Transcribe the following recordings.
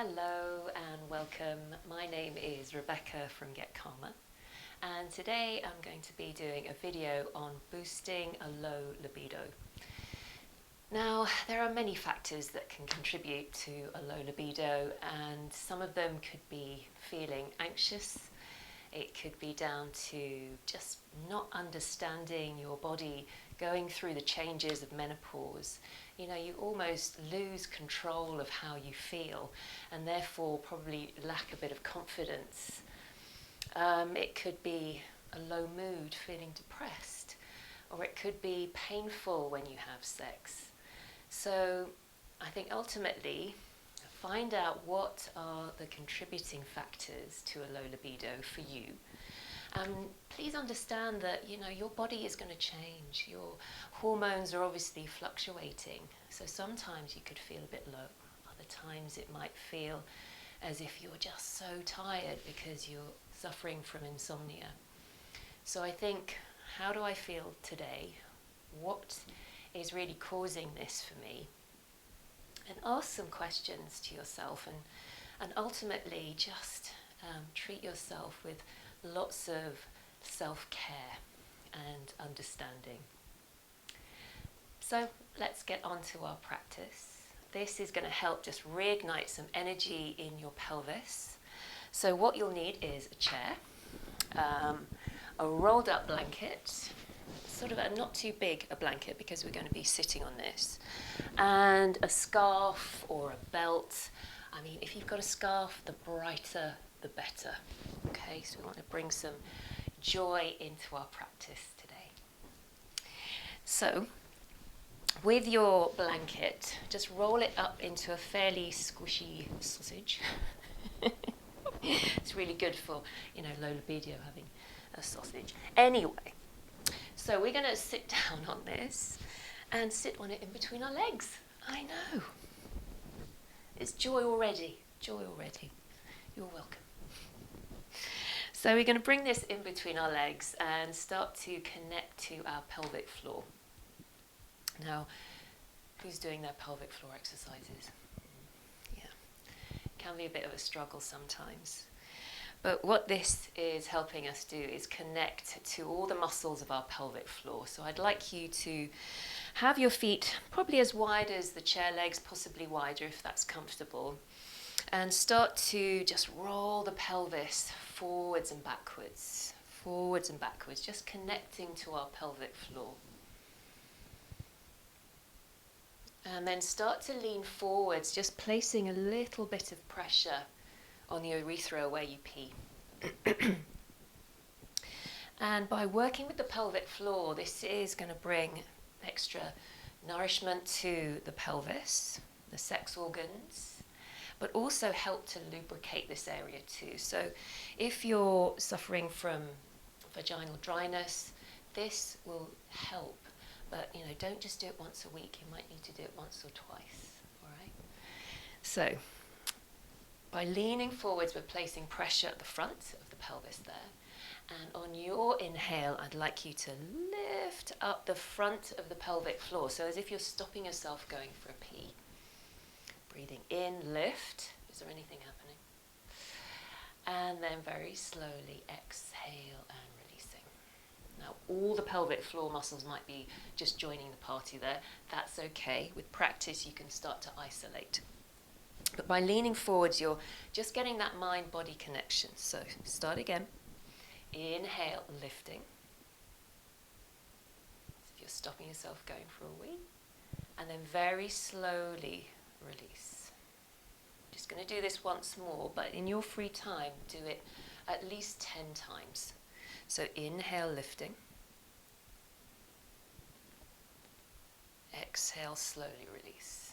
Hello and welcome. My name is Rebecca from GetCalmer, and today I'm going to be doing a video on boosting a low libido. Now, there are many factors that can contribute to a low libido, and some of them could be feeling anxious. It could be down to just not understanding your body, going through the changes of menopause. You know, you almost lose control of how you feel and therefore probably lack a bit of confidence. It could be a low mood, feeling depressed, or it could be painful when you have sex. So I think ultimately, find out what are the contributing factors to a low libido for you. Please understand that, you know, your body is going to change. Your hormones are obviously fluctuating. So sometimes you could feel a bit low. Other times it might feel as if you're just so tired because you're suffering from insomnia. So I think, how do I feel today? What is really causing this for me? And ask some questions to yourself, and ultimately just treat yourself with lots of self-care and understanding. So let's get on to our practice. This is going to help just reignite some energy in your pelvis. So what you'll need is a chair, a rolled up blanket, sort of a not too big a blanket because we're going to be sitting on this, and a scarf or a belt. I mean, if you've got a scarf, the brighter the better. Okay, so we want to bring some joy into our practice today. So with your blanket, just roll it up into a fairly squishy sausage. It's really good for, you know, low libido, having a sausage. Anyway, so we're going to sit down on this and sit on it in between our legs. I know. It's joy already. Joy already. You're welcome. So we're going to bring this in between our legs and start to connect to our pelvic floor. Now, who's doing their pelvic floor exercises? Yeah. It can be a bit of a struggle sometimes. But what this is helping us do is connect to all the muscles of our pelvic floor. So I'd like you to have your feet probably as wide as the chair legs, possibly wider if that's comfortable, and start to just roll the pelvis forwards and backwards, just connecting to our pelvic floor. And then start to lean forwards, just placing a little bit of pressure on the urethra where you pee. And by working with the pelvic floor, this is going to bring extra nourishment to the pelvis, the sex organs, but also help to lubricate this area too. So if you're suffering from vaginal dryness, this will help. But, you know, don't just do it once a week. You might need to do it once or twice, all right? So by leaning forwards, we're placing pressure at the front of the pelvis there. And on your inhale, I'd like you to lift up the front of the pelvic floor. So as if you're stopping yourself going for a pee. Breathing in, lift. Is there anything happening? And then very slowly exhale and releasing. Now, all the pelvic floor muscles might be just joining the party there. That's okay. With practice, you can start to isolate. But by leaning forwards, you're just getting that mind-body connection. So start again. Inhale, lifting. As if you're stopping yourself going for a wee. And then very slowly release. Just going to do this once more, but in your free time, do it at least 10 times. So inhale, lifting. Exhale, slowly release.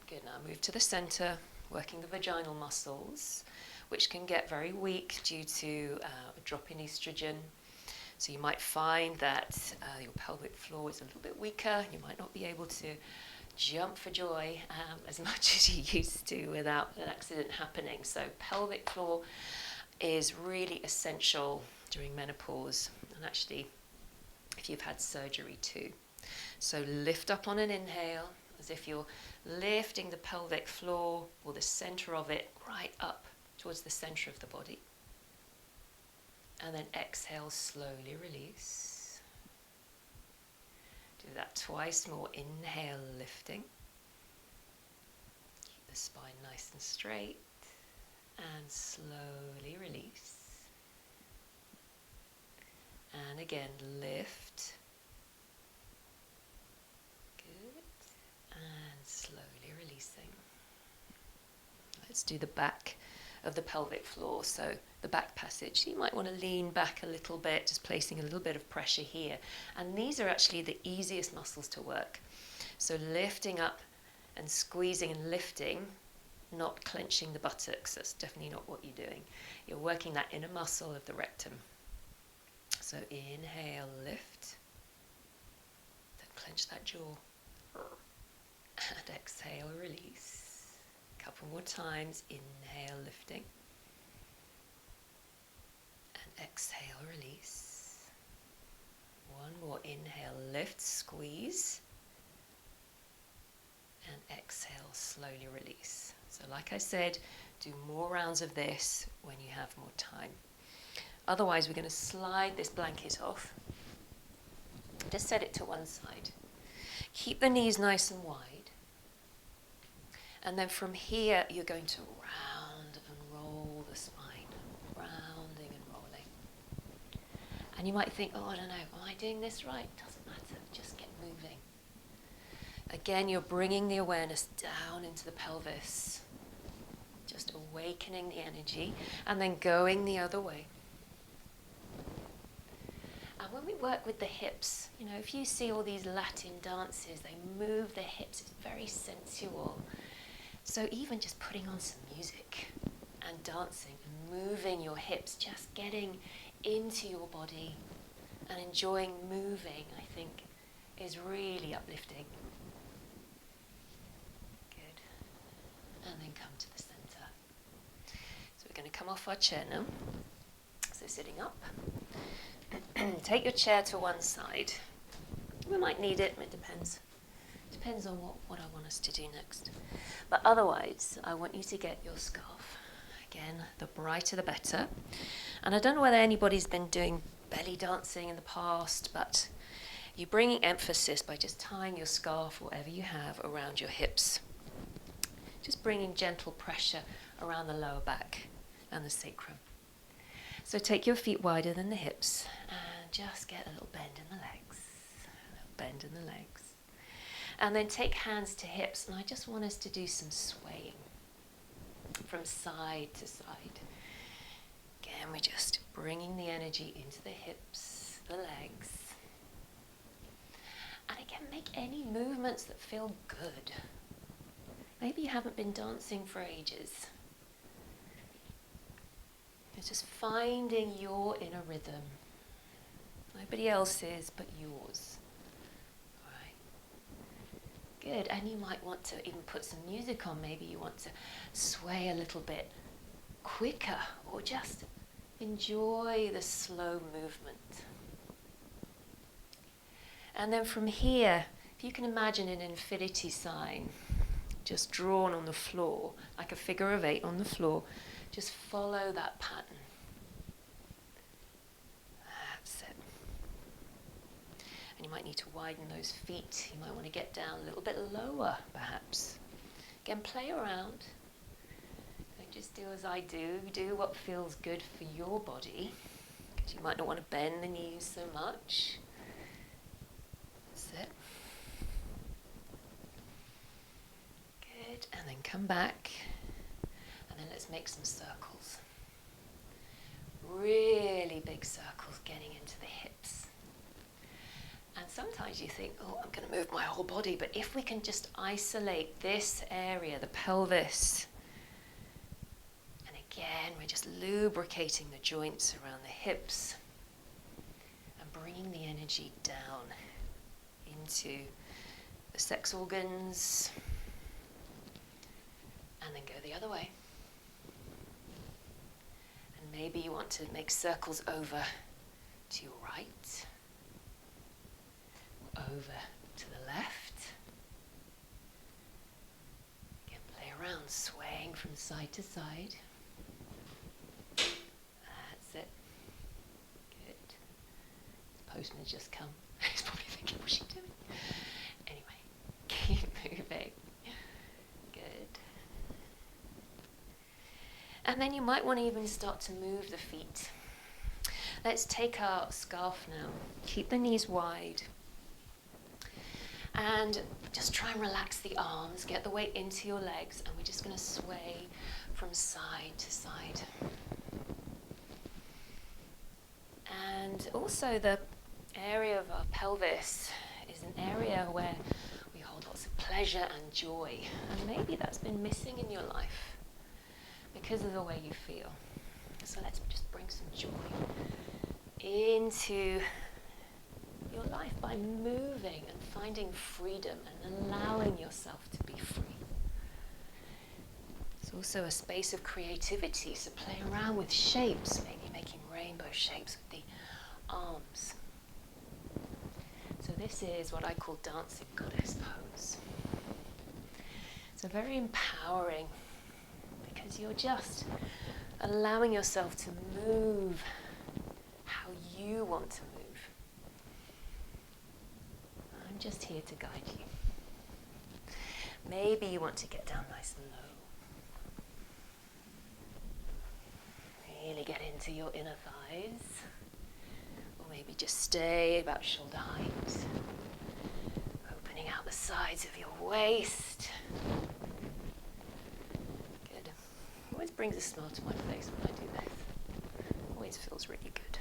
Good, now move to the center, working the vaginal muscles, which can get very weak due to a drop in estrogen. So you might find that your pelvic floor is a little bit weaker. You might not be able to jump for joy as much as you used to without an accident happening. So pelvic floor is really essential during menopause, and actually if you've had surgery too. So lift up on an inhale, as as if you're lifting the pelvic floor or the center of it right up towards the center of the body. And then exhale, slowly release. Do that twice more. Inhale, lifting. Keep the spine nice and straight. And slowly release. And again, lift. Good. And slowly releasing. Let's do the back of the pelvic floor. So the back passage. You might want to lean back a little bit, just placing a little bit of pressure here. And these are actually the easiest muscles to work. So lifting up and squeezing and lifting, not clenching the buttocks. That's definitely not what you're doing. You're working that inner muscle of the rectum. So inhale, lift. Then clench that jaw. And exhale, release. A couple more times. Inhale, lifting. And exhale, release. One more. Inhale, lift, squeeze. And exhale, slowly release. So like I said, do more rounds of this when you have more time. Otherwise, we're going to slide this blanket off. Just set it to one side. Keep the knees nice and wide. And then from here, you're going to round and roll the spine. Rounding and rolling. And you might think, oh, I don't know, am I doing this right? Doesn't matter, just get moving. Again, you're bringing the awareness down into the pelvis. Just awakening the energy and then going the other way. And when we work with the hips, you know, if you see all these Latin dances, they move their hips, it's very sensual. So even just putting on some music and dancing and moving your hips, just getting into your body and enjoying moving, I think, is really uplifting. Good. And then come to the center. So we're going to come off our chair now. So sitting up. Take your chair to one side. We might need it, it depends. Depends on what I want us to do next. But otherwise, I want you to get your scarf. Again, the brighter the better. And I don't know whether anybody's been doing belly dancing in the past, but you're bringing emphasis by just tying your scarf, whatever you have, around your hips. Just bringing gentle pressure around the lower back and the sacrum. So take your feet wider than the hips and just get a little bend in the legs. A little bend in the legs. And then take hands to hips, and I just want us to do some swaying from side to side. Again, we're just bringing the energy into the hips, the legs. And again, make any movements that feel good. Maybe you haven't been dancing for ages. It's just finding your inner rhythm. Nobody else's but yours. All right. Good. And you might want to even put some music on. Maybe you want to sway a little bit quicker, or just enjoy the slow movement. And then from here, if you can imagine an infinity sign just drawn on the floor, like a figure of 8 on the floor, just follow that pattern. That's it. And you might need to widen those feet. You might want to get down a little bit lower, perhaps. Again, play around. Don't just do as I do. Do what feels good for your body, because you might not want to bend the knees so much. That's it. Good. And then come back. And then let's make some circles. Really big circles getting into the hips. And sometimes you think, oh, I'm going to move my whole body. But if we can just isolate this area, the pelvis, and again, we're just lubricating the joints around the hips and bringing the energy down into the sex organs, and then go the other way. And maybe you want to make circles over to your right, over to the left, swaying from side to side. That's it. Good. The postman's just come. He's probably thinking, what's she doing? Anyway, keep moving. Good. And then you might want to even start to move the feet. Let's take our scarf now. Keep the knees wide. And just try and relax the arms, get the weight into your legs, and we're just going to sway from side to side. And also the area of our pelvis is an area where we hold lots of pleasure and joy. And maybe that's been missing in your life because of the way you feel. So let's just bring some joy into your life by moving and finding freedom and allowing yourself to be free. It's also a space of creativity, so play around with shapes, maybe making rainbow shapes with the arms. So this is what I call dancing goddess pose. So very empowering because you're just allowing yourself to move how you want to move. I'm just here to guide you. Maybe you want to get down nice and low. Really get into your inner thighs. Or maybe just stay about shoulder height. Opening out the sides of your waist. Good. Always brings a smile to my face when I do this. Always feels really good.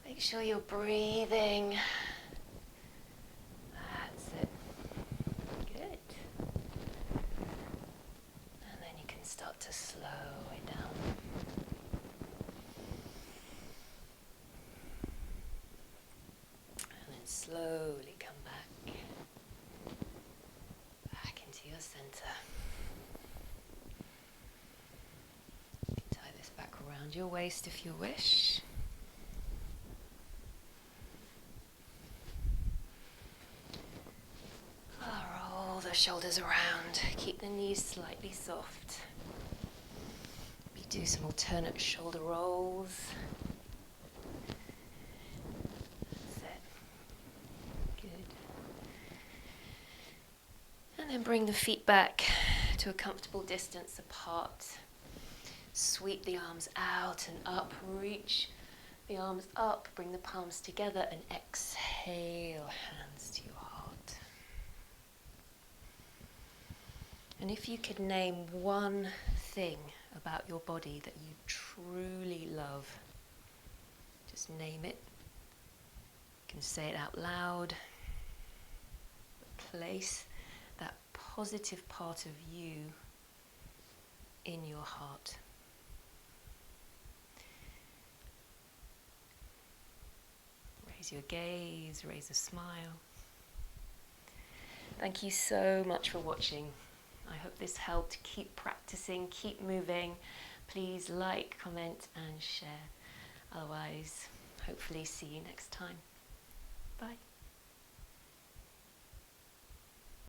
Make sure you're breathing. That's it. Good. And then you can start to slow it down. And then slowly come back. Back into your center. You can tie this back around your waist if you wish. Shoulders around, keep the knees slightly soft. We do some alternate shoulder rolls. That's it. Good. And then bring the feet back to a comfortable distance apart. Sweep the arms out and up, reach the arms up, bring the palms together and exhale, hands to your heart. And if you could name one thing about your body that you truly love, just name it. You can say it out loud. Place that positive part of you in your heart. Raise your gaze, raise a smile. Thank you so much for watching. I hope this helped. Keep practicing, keep moving. Please like, comment and share. Otherwise, hopefully see you next time. Bye.